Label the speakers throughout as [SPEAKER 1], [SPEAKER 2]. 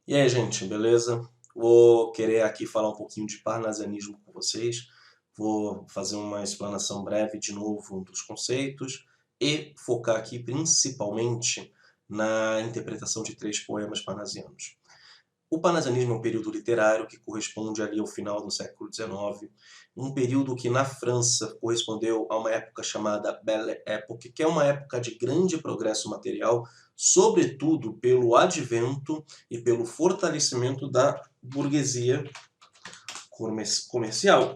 [SPEAKER 1] E aí, gente, beleza? Vou querer aqui falar um pouquinho de parnasianismo com vocês. Vou fazer uma explanação breve de novo dos conceitos e focar aqui principalmente na interpretação de três poemas parnasianos. O parnasianismo é um período literário que corresponde ali ao final do século XIX, um período que na França correspondeu a uma época chamada Belle Époque, que é uma época de grande progresso material, sobretudo pelo advento e pelo fortalecimento da burguesia comercial.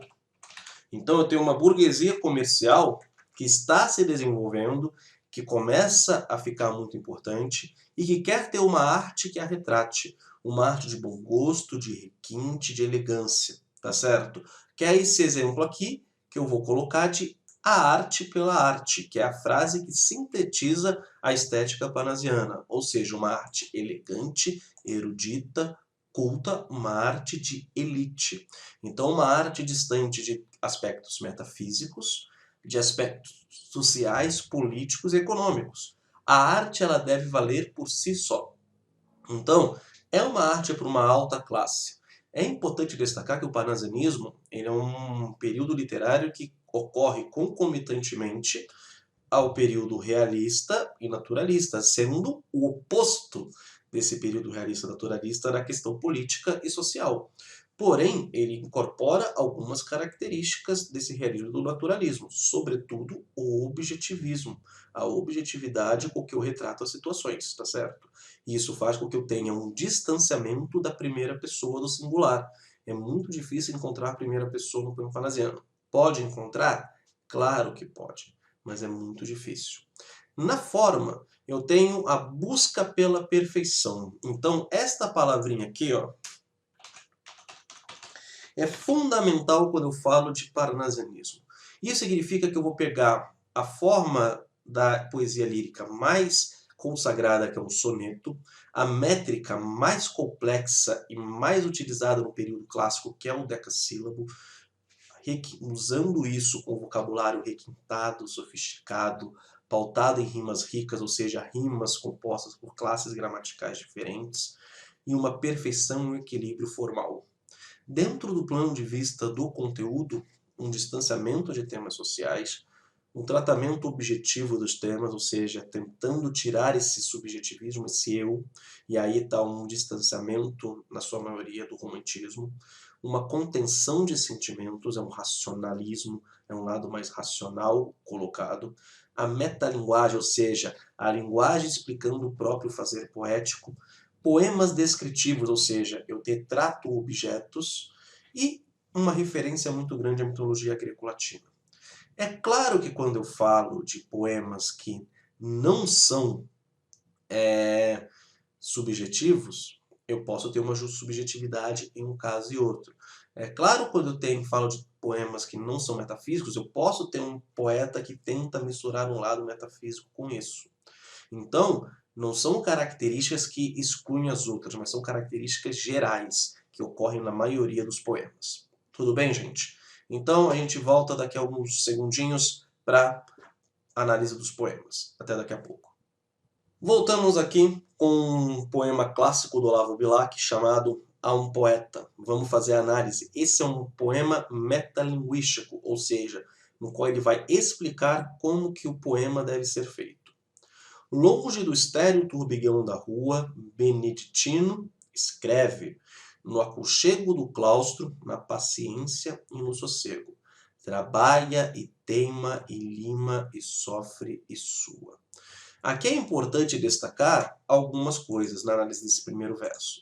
[SPEAKER 1] Então eu tenho uma burguesia comercial que está se desenvolvendo, que começa a ficar muito importante e que quer ter uma arte que a retrate, uma arte de bom gosto, de requinte, de elegância, tá certo? Que é esse exemplo aqui que eu vou colocar de a arte pela arte, que é a frase que sintetiza a estética parnasiana, ou seja, uma arte elegante, erudita, culta, uma arte de elite. Então, uma arte distante de aspectos metafísicos, de aspectos sociais, políticos e econômicos. A arte ela deve valer por si só. Então, é uma arte para uma alta classe. É importante destacar que o parnasianismo ele é um período literário que ocorre concomitantemente ao período realista e naturalista, sendo o oposto desse período realista e naturalista na questão política e social. Porém, ele incorpora algumas características desse realismo do naturalismo, sobretudo o objetivismo, a objetividade com que eu retrato as situações, tá certo? E isso faz com que eu tenha um distanciamento da primeira pessoa do singular. É muito difícil encontrar a primeira pessoa no poema parnasiano. Pode encontrar? Claro que pode, mas é muito difícil. Na forma, eu tenho a busca pela perfeição. Então, esta palavrinha aqui, ó, é fundamental quando eu falo de parnasianismo. Isso significa que eu vou pegar a forma da poesia lírica mais consagrada, que é o soneto, a métrica mais complexa e mais utilizada no período clássico, que é o decassílabo, usando isso com vocabulário requintado, sofisticado, pautado em rimas ricas, ou seja, rimas compostas por classes gramaticais diferentes, e uma perfeição e um equilíbrio formal. Dentro do plano de vista do conteúdo, um distanciamento de temas sociais, um tratamento objetivo dos temas, ou seja, tentando tirar esse subjetivismo, esse eu, e aí está um distanciamento, na sua maioria, do romantismo, uma contenção de sentimentos, é um racionalismo, é um lado mais racional colocado, a metalinguagem, ou seja, a linguagem explicando o próprio fazer poético, poemas descritivos, ou seja, eu retrato objetos, e uma referência muito grande à mitologia greco-latina. É claro que quando eu falo de poemas que não são subjetivos, eu posso ter uma subjetividade em um caso e outro. É claro quando falo de poemas que não são metafísicos, eu posso ter um poeta que tenta misturar um lado metafísico com isso. Então, não são características que excluem as outras, mas são características gerais que ocorrem na maioria dos poemas. Tudo bem, gente? Então, a gente volta daqui a alguns segundinhos para a análise dos poemas. Até daqui a pouco. Voltamos aqui com um poema clássico do Olavo Bilac chamado A um Poeta. Vamos fazer a análise. Esse é um poema metalinguístico, ou seja, no qual ele vai explicar como que o poema deve ser feito. Longe do estéril turbigão da rua, Beneditino escreve, no aconchego do claustro, na paciência e no sossego. Trabalha e teima e lima e sofre e sua. Aqui é importante destacar algumas coisas na análise desse primeiro verso.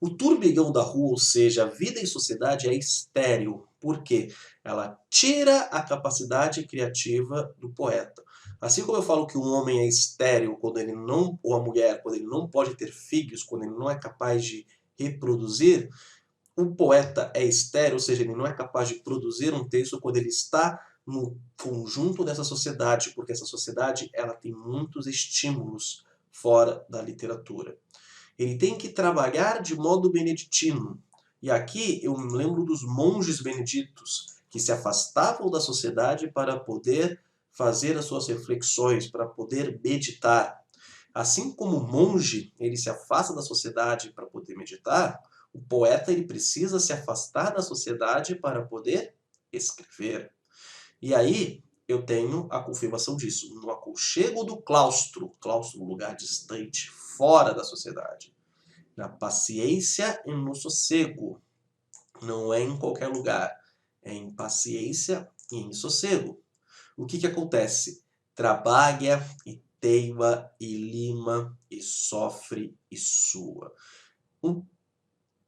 [SPEAKER 1] O turbigão da rua, ou seja, a vida em sociedade é estéril. Por quê? Ela tira a capacidade criativa do poeta. Assim como eu falo que um homem é estéril quando ele não, ou a mulher, quando ele não pode ter filhos, quando ele não é capaz de reproduzir, o poeta é estéril, ou seja, ele não é capaz de produzir um texto quando ele está no conjunto dessa sociedade, porque essa sociedade ela tem muitos estímulos fora da literatura. Ele tem que trabalhar de modo beneditino. E aqui eu me lembro dos monges beneditos, que se afastavam da sociedade para poder fazer as suas reflexões, para poder meditar. Assim como o monge ele se afasta da sociedade para poder meditar, o poeta ele precisa se afastar da sociedade para poder escrever. E aí eu tenho a confirmação disso, no aconchego do claustro, um lugar distante, fora da sociedade. Na paciência e no sossego. Não é em qualquer lugar, é em paciência e em sossego. O que acontece? Trabalha e teima e lima e sofre e sua. O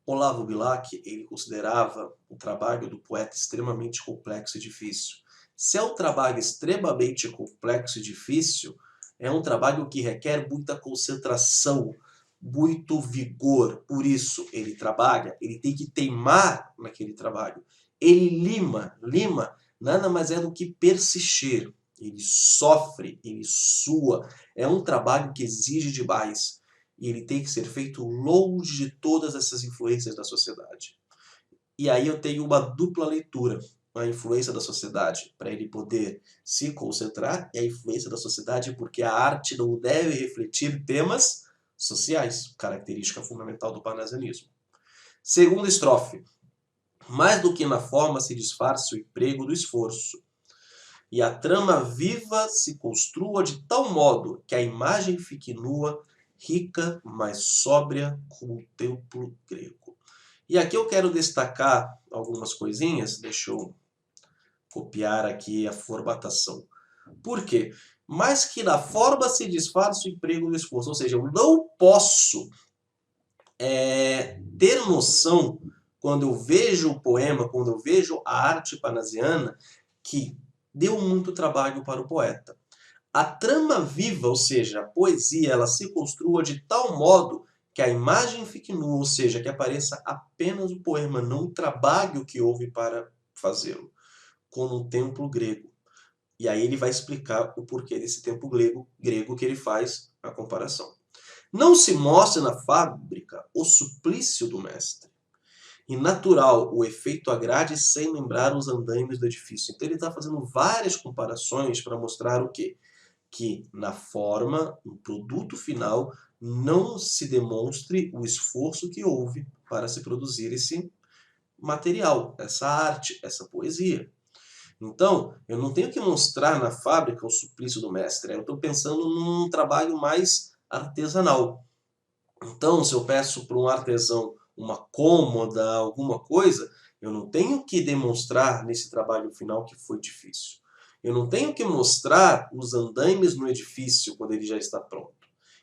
[SPEAKER 1] Olavo Bilac, ele considerava o trabalho do poeta extremamente complexo e difícil. Se é um trabalho extremamente complexo e difícil, é um trabalho que requer muita concentração, muito vigor. Por isso, ele trabalha, ele tem que teimar naquele trabalho. Ele lima nada mais é do que persistir. Ele sofre, ele sua. É um trabalho que exige demais. E ele tem que ser feito longe de todas essas influências da sociedade. E aí eu tenho uma dupla leitura. A influência da sociedade para ele poder se concentrar e a influência da sociedade porque a arte não deve refletir temas sociais, característica fundamental do parnasianismo. Segunda estrofe. Mais do que na forma se disfarça o emprego do esforço, e a trama viva se construa de tal modo que a imagem fique nua, rica, mas sóbria, como o templo grego. E aqui eu quero destacar algumas coisinhas, deixa eu copiar aqui a formatação. Por quê? Mas que na forma se disfarça o emprego do esforço, ou seja, eu não posso ter noção, quando eu vejo o poema, quando eu vejo a arte parnasiana, que deu muito trabalho para o poeta. A trama viva, ou seja, a poesia, ela se construa de tal modo que a imagem fique nua, ou seja, que apareça apenas o poema, não o trabalho que houve para fazê-lo, como um templo grego. E aí ele vai explicar o porquê desse templo grego que ele faz a comparação. Não se mostra na fábrica o suplício do mestre. E natural o efeito agrade sem lembrar os andaimes do edifício. Então ele está fazendo várias comparações para mostrar o quê? Que na forma, no produto final, não se demonstre o esforço que houve para se produzir esse material, essa arte, essa poesia. Então, eu não tenho que mostrar na fábrica o suplício do mestre, eu estou pensando num trabalho mais artesanal. Então, se eu peço para um artesão uma cômoda, alguma coisa, eu não tenho que demonstrar nesse trabalho final que foi difícil. Eu não tenho que mostrar os andaimes no edifício quando ele já está pronto.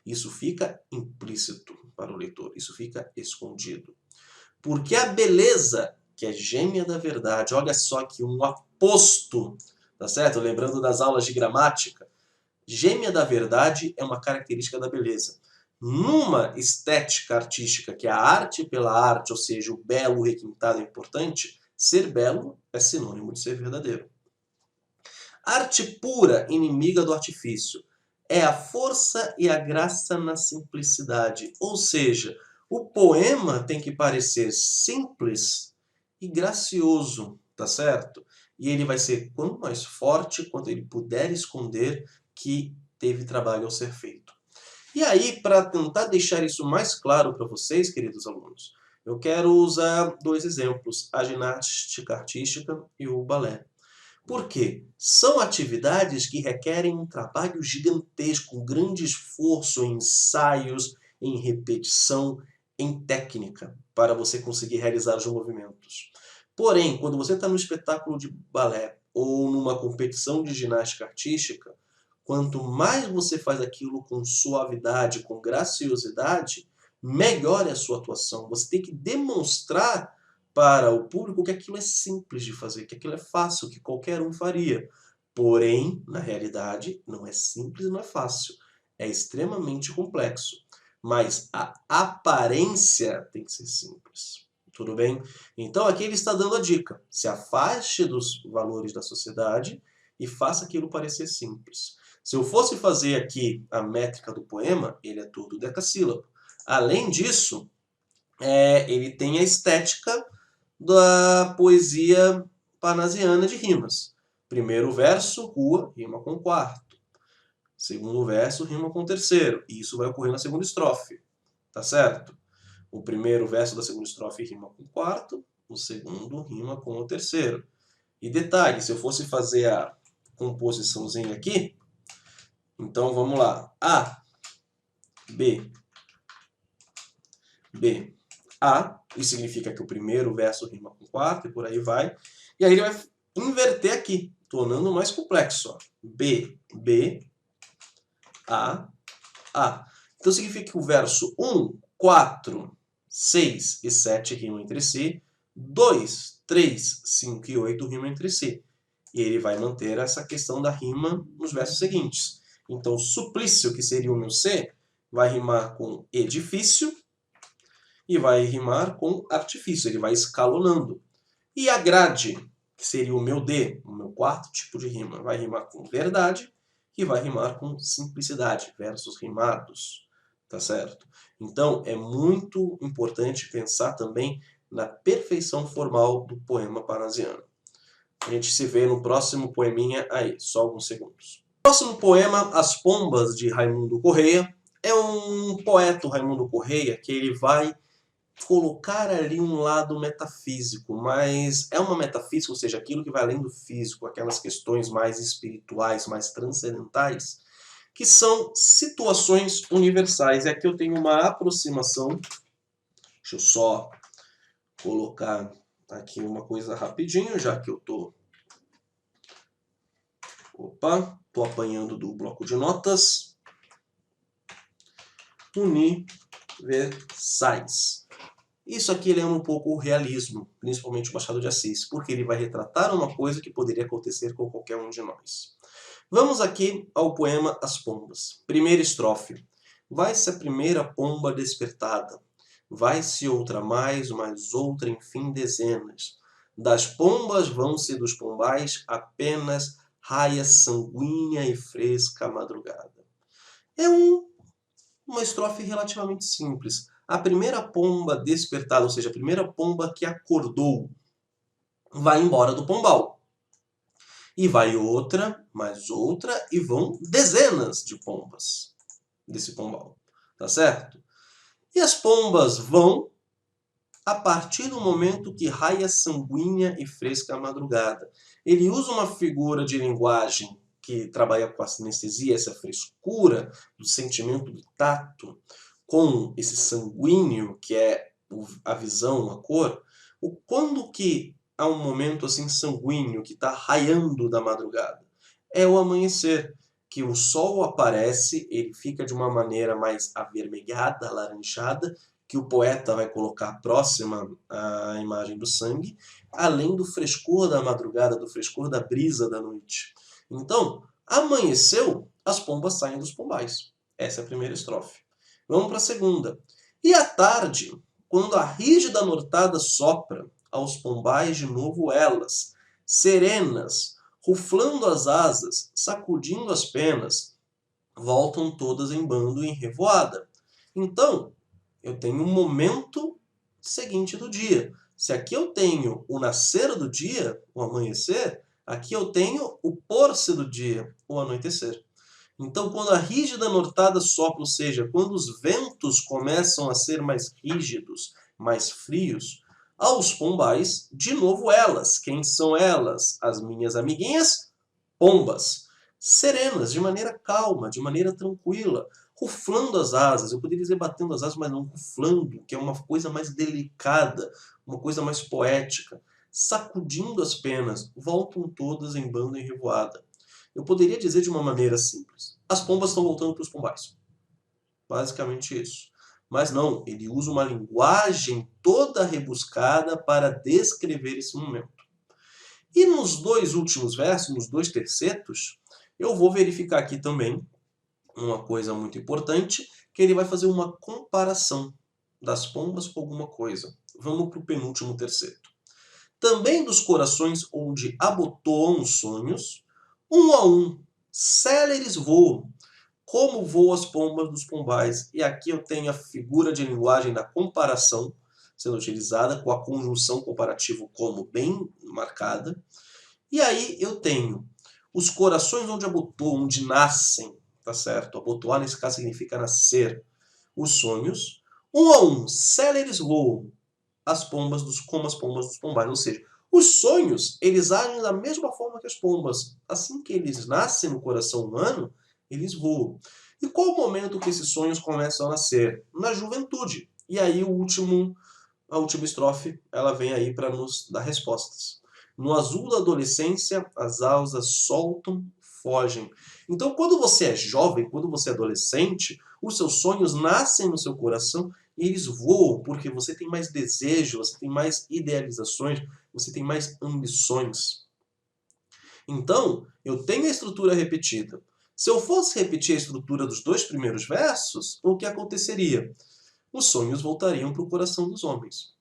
[SPEAKER 1] Isso fica implícito para o leitor, isso fica escondido. Porque a beleza, que é gêmea da verdade, olha só que um aposto, tá certo? Lembrando das aulas de gramática, gêmea da verdade é uma característica da beleza. Numa estética artística, que é a arte pela arte, ou seja, o belo, o requintado é importante, ser belo é sinônimo de ser verdadeiro. Arte pura, inimiga do artifício, é a força e a graça na simplicidade. Ou seja, o poema tem que parecer simples e gracioso, tá certo? E ele vai ser quanto mais forte quanto ele puder esconder que teve trabalho ao ser feito. E aí, para tentar deixar isso mais claro para vocês, queridos alunos, eu quero usar dois exemplos, a ginástica artística e o balé. Por quê? São atividades que requerem um trabalho gigantesco, um grande esforço em ensaios, em repetição, em técnica, para você conseguir realizar os movimentos. Porém, quando você está no espetáculo de balé ou numa competição de ginástica artística, quanto mais você faz aquilo com suavidade, com graciosidade, melhor é a sua atuação. Você tem que demonstrar para o público que aquilo é simples de fazer, que aquilo é fácil, que qualquer um faria. Porém, na realidade, não é simples e não é fácil. É extremamente complexo. Mas a aparência tem que ser simples. Tudo bem? Então aqui ele está dando a dica. Se afaste dos valores da sociedade e faça aquilo parecer simples. Se eu fosse fazer aqui a métrica do poema, ele é todo decassílabo. Além disso, ele tem a estética da poesia parnasiana de rimas. Primeiro verso, rua, rima com quarto. Segundo verso, rima com terceiro. E isso vai ocorrer na segunda estrofe. Tá certo? O primeiro verso da segunda estrofe rima com o quarto, o segundo rima com o terceiro. E detalhe, se eu fosse fazer a composiçãozinha aqui, então vamos lá. A, B, B, A. Isso significa que o primeiro verso rima com o quarto e por aí vai. E aí ele vai inverter aqui, tornando mais complexo. Ó. B, B, A, A. Então significa que o verso 1, 4, 6 e 7 rimam entre si. 2, 3, 5 e 8 rimam entre si. E ele vai manter essa questão da rima nos versos seguintes. Então, suplício, que seria o meu C, vai rimar com edifício e vai rimar com artifício. Ele vai escalonando. E a grade, que seria o meu D, o meu quarto tipo de rima, vai rimar com verdade e vai rimar com simplicidade, versos rimados. Tá certo? Então, é muito importante pensar também na perfeição formal do poema parnasiano. A gente se vê no próximo poeminha aí, só alguns segundos. O próximo poema, As Pombas, de Raimundo Correia, é um poeta, Raimundo Correia, que ele vai colocar ali um lado metafísico, mas é uma metafísica, ou seja, aquilo que vai além do físico, aquelas questões mais espirituais, mais transcendentais, que são situações universais. E aqui eu tenho uma aproximação, deixa eu só colocar aqui uma coisa rapidinho, já que eu tô apanhando do bloco de notas. Universais. Isso aqui lembra um pouco o realismo, principalmente o Machado de Assis, porque ele vai retratar uma coisa que poderia acontecer com qualquer um de nós. Vamos aqui ao poema As Pombas. Primeira estrofe. Vai-se a primeira pomba despertada, vai-se outra mais outra, enfim, dezenas. Das pombas vão-se dos pombais apenas raia sanguínea e fresca madrugada. É uma estrofe relativamente simples. A primeira pomba despertada, ou seja, a primeira pomba que acordou, vai embora do pombal. E vai outra, mais outra, e vão dezenas de pombas desse pombal. Tá certo? E as pombas vão a partir do momento que raia sanguínea e fresca a madrugada. Ele usa uma figura de linguagem que trabalha com a sinestesia, essa frescura do sentimento do tato, com esse sanguíneo, que é a visão, a cor. Quando que há um momento assim sanguíneo, que está raiando da madrugada? É o amanhecer, que o sol aparece, ele fica de uma maneira mais avermelhada, alaranjada, que o poeta vai colocar próxima à imagem do sangue, além do frescor da madrugada, do frescor da brisa da noite. Então, amanheceu, as pombas saem dos pombais. Essa é a primeira estrofe. Vamos para a segunda. E à tarde, quando a rígida nortada sopra, aos pombais de novo elas, serenas, ruflando as asas, sacudindo as penas, voltam todas em bando e em revoada. Então, eu tenho um momento seguinte do dia. Se aqui eu tenho o nascer do dia, o amanhecer, aqui eu tenho o pôr-se do dia, o anoitecer. Então, quando a rígida nortada sopra, ou seja, quando os ventos começam a ser mais rígidos, mais frios, aos pombais, de novo elas. Quem são elas? As minhas amiguinhas pombas. Serenas, de maneira calma, de maneira tranquila, ruflando as asas. Eu poderia dizer batendo as asas, mas não ruflando, que é uma coisa mais delicada, uma coisa mais poética. Sacudindo as penas, voltam todas em bando e revoada. Eu poderia dizer de uma maneira simples. As pombas estão voltando para os pombais. Basicamente isso. Mas não, ele usa uma linguagem toda rebuscada para descrever esse momento. E nos dois últimos versos, nos dois tercetos, eu vou verificar aqui também uma coisa muito importante, que ele vai fazer uma comparação das pombas com alguma coisa. Vamos para o penúltimo terceto. Também dos corações onde abotoam os sonhos, um a um, céleres voam, como voam as pombas dos pombais. E aqui eu tenho a figura de linguagem da comparação sendo utilizada, com a conjunção comparativo como bem marcada. E aí eu tenho os corações onde abotoam, onde nascem, tá certo? Abotoar nesse caso significa nascer. Os sonhos, Um a um, céleres voam como as pombas dos pombais. Ou seja, os sonhos, eles agem da mesma forma que as pombas. Assim que eles nascem no coração humano, eles voam. E qual o momento que esses sonhos começam a nascer? Na juventude. E aí a última estrofe, ela vem aí para nos dar respostas. No azul da adolescência, as asas soltam, fogem. Então, quando você é jovem, quando você é adolescente, os seus sonhos nascem no seu coração e eles voam porque você tem mais desejo, você tem mais idealizações, você tem mais ambições. Então, eu tenho a estrutura repetida. Se eu fosse repetir a estrutura dos 2 primeiros versos, o que aconteceria? Os sonhos voltariam para o coração dos homens.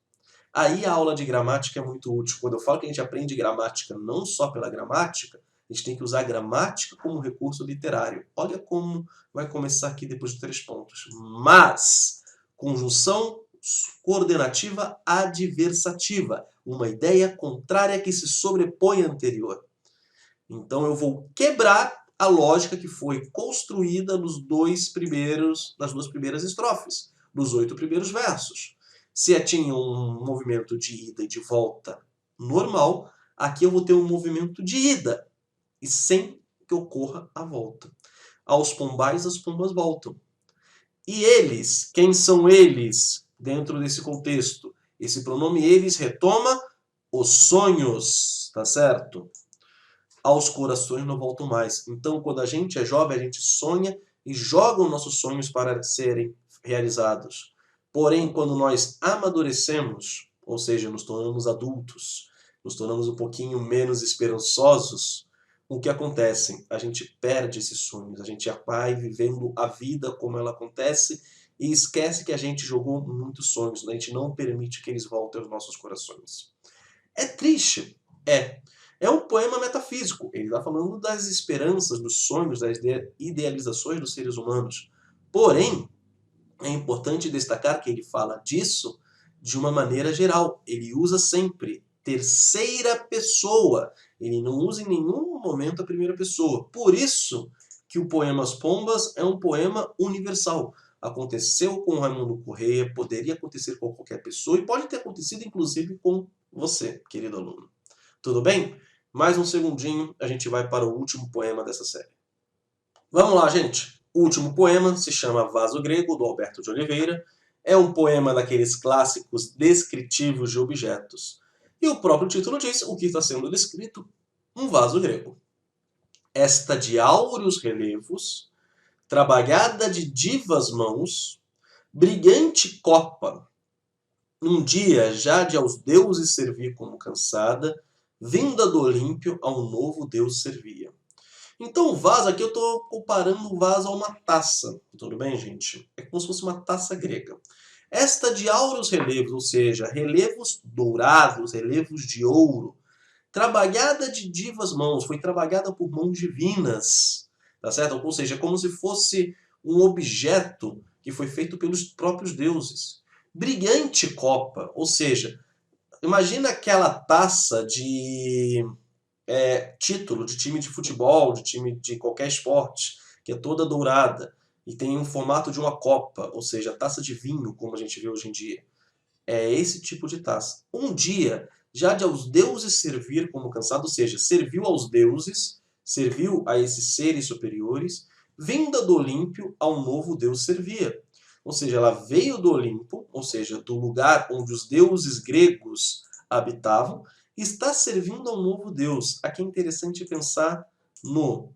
[SPEAKER 1] Aí a aula de gramática é muito útil. Quando eu falo que a gente aprende gramática não só pela gramática, a gente tem que usar a gramática como recurso literário. Olha como vai começar aqui depois de 3 pontos. Mas, conjunção coordenativa adversativa. Uma ideia contrária que se sobrepõe à anterior. Então eu vou quebrar a lógica que foi construída nas 2 primeiras estrofes, nos 8 primeiros versos. Se tinha um movimento de ida e de volta normal, aqui eu vou ter um movimento de ida, e sem que ocorra a volta. Aos pombais, as pombas voltam. E eles, quem são eles dentro desse contexto? Esse pronome eles retoma os sonhos, tá certo? Aos corações não voltam mais. Então, quando a gente é jovem, a gente sonha e joga os nossos sonhos para serem realizados. Porém, quando nós amadurecemos, ou seja, nos tornamos adultos, nos tornamos um pouquinho menos esperançosos, o que acontece? A gente perde esses sonhos, a gente vai vivendo a vida como ela acontece e esquece que a gente jogou muitos sonhos, a gente não permite que eles voltem aos nossos corações. É triste? É. É um poema metafísico. Ele está falando das esperanças, dos sonhos, das idealizações dos seres humanos. Porém, é importante destacar que ele fala disso de uma maneira geral. Ele usa sempre terceira pessoa. Ele não usa em nenhum momento a primeira pessoa. Por isso que o poema As Pombas é um poema universal. Aconteceu com Raimundo Corrêa, poderia acontecer com qualquer pessoa e pode ter acontecido inclusive com você, querido aluno. Tudo bem? Mais um segundinho, a gente vai para o último poema dessa série. Vamos lá, gente. O último poema se chama Vaso Grego, do Alberto de Oliveira. É um poema daqueles clássicos descritivos de objetos. E o próprio título diz o que está sendo descrito: um vaso grego. Esta de áureos relevos, trabalhada de divas mãos, brilhante copa, um dia já de aos deuses servir como cansada, vinda do Olímpio a um novo deus servia. Então o vaso, aqui eu estou comparando o vaso a uma taça. Tudo bem, gente? É como se fosse uma taça grega. Esta de áureos relevos, ou seja, relevos dourados, relevos de ouro, trabalhada de divas mãos, foi trabalhada por mãos divinas, tá certo? Ou seja, é como se fosse um objeto que foi feito pelos próprios deuses. Brilhante copa, ou seja, imagina aquela taça de título de time de futebol, de time de qualquer esporte, que é toda dourada e tem um formato de uma copa, ou seja, taça de vinho, como a gente vê hoje em dia. É esse tipo de taça. Um dia, já de aos deuses servir como cansado, ou seja, serviu aos deuses, serviu a esses seres superiores, vinda do Olímpio ao novo deus servia. Ou seja, ela veio do Olimpo, ou seja, do lugar onde os deuses gregos habitavam, e está servindo a um novo deus. Aqui é interessante pensar no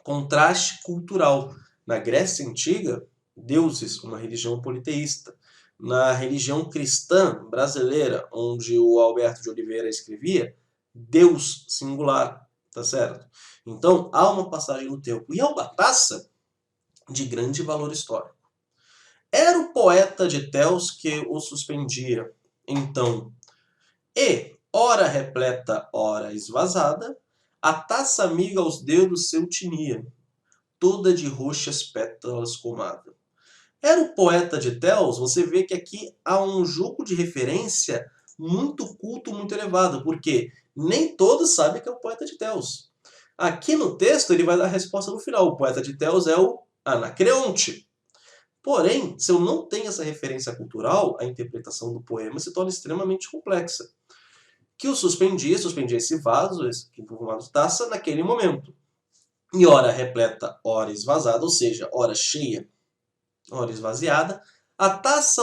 [SPEAKER 1] contraste cultural. Na Grécia Antiga, deuses, uma religião politeísta. Na religião cristã brasileira, onde o Alberto de Oliveira escrevia, Deus singular, tá certo? Então, há uma passagem no tempo. E é uma taça de grande valor histórico. Era o poeta de Teos que o suspendia. Então, ora repleta, ora esvazada, a taça amiga aos dedos seu tinha, toda de roxas pétalas comada. Era o poeta de Teos, você vê que aqui há um jogo de referência muito culto, muito elevado, porque nem todos sabem que é o poeta de Teos. Aqui no texto ele vai dar a resposta no final. O poeta de Teos é o Anacreonte. Porém, se eu não tenho essa referência cultural, a interpretação do poema se torna extremamente complexa. Que eu suspendia esse vaso, esse formado taça, naquele momento. E ora repleta, ora esvazada, ou seja, ora cheia, ora esvaziada, a taça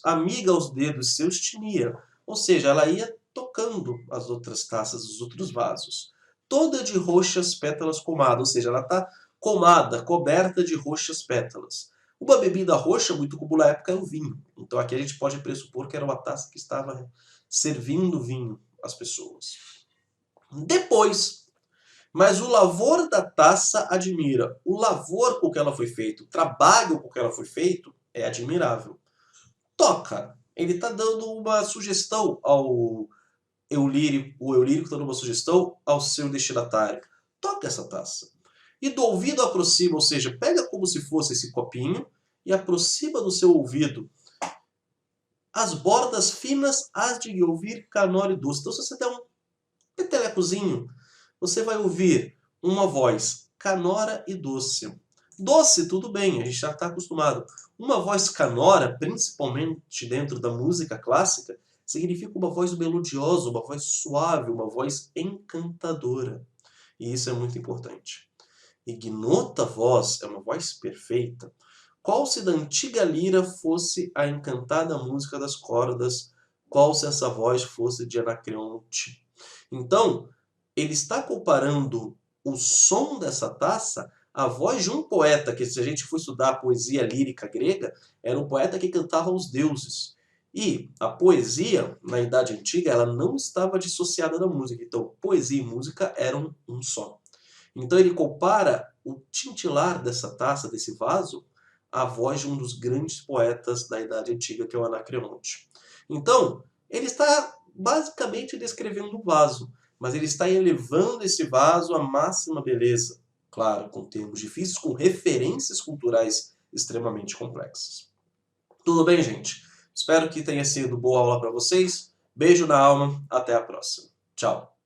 [SPEAKER 1] amiga aos dedos seus tinha, ou seja, ela ia tocando as outras taças, os outros vasos. Toda de roxas pétalas comada, ou seja, ela está comada, coberta de roxas pétalas. Uma bebida roxa, muito comum na época, é o vinho. Então aqui a gente pode pressupor que era uma taça que estava servindo vinho às pessoas. Depois, mas o lavor da taça admira. O lavor com que ela foi feito, o trabalho com que ela foi feito, é admirável. Toca. Ele está dando uma sugestão ao Eulírico, o Eulírico está dando uma sugestão ao seu destinatário. Toca essa taça. E do ouvido aproxima, ou seja, pega como se fosse esse copinho e aproxima do seu ouvido. As bordas finas hás de ouvir canoro e doce. Então, se você der um petelecozinho, você vai ouvir uma voz canora e doce. Doce, tudo bem, a gente já está acostumado. Uma voz canora, principalmente dentro da música clássica, significa uma voz melodiosa, uma voz suave, uma voz encantadora. E isso é muito importante. Ignota voz é uma voz perfeita. Qual se da antiga lira fosse a encantada música das cordas, qual se essa voz fosse de Anacreonte. Então, ele está comparando o som dessa taça à voz de um poeta, que se a gente for estudar a poesia lírica grega, era um poeta que cantava aos deuses. E a poesia, na Idade Antiga, ela não estava dissociada da música. Então, poesia e música eram um só. Então ele compara o tintilar dessa taça, desse vaso, à voz de um dos grandes poetas da Idade Antiga, que é o Anacreonte. Então, ele está basicamente descrevendo o vaso, mas ele está elevando esse vaso à máxima beleza. Claro, com termos difíceis, com referências culturais extremamente complexas. Tudo bem, gente? Espero que tenha sido boa aula para vocês. Beijo na alma, até a próxima. Tchau!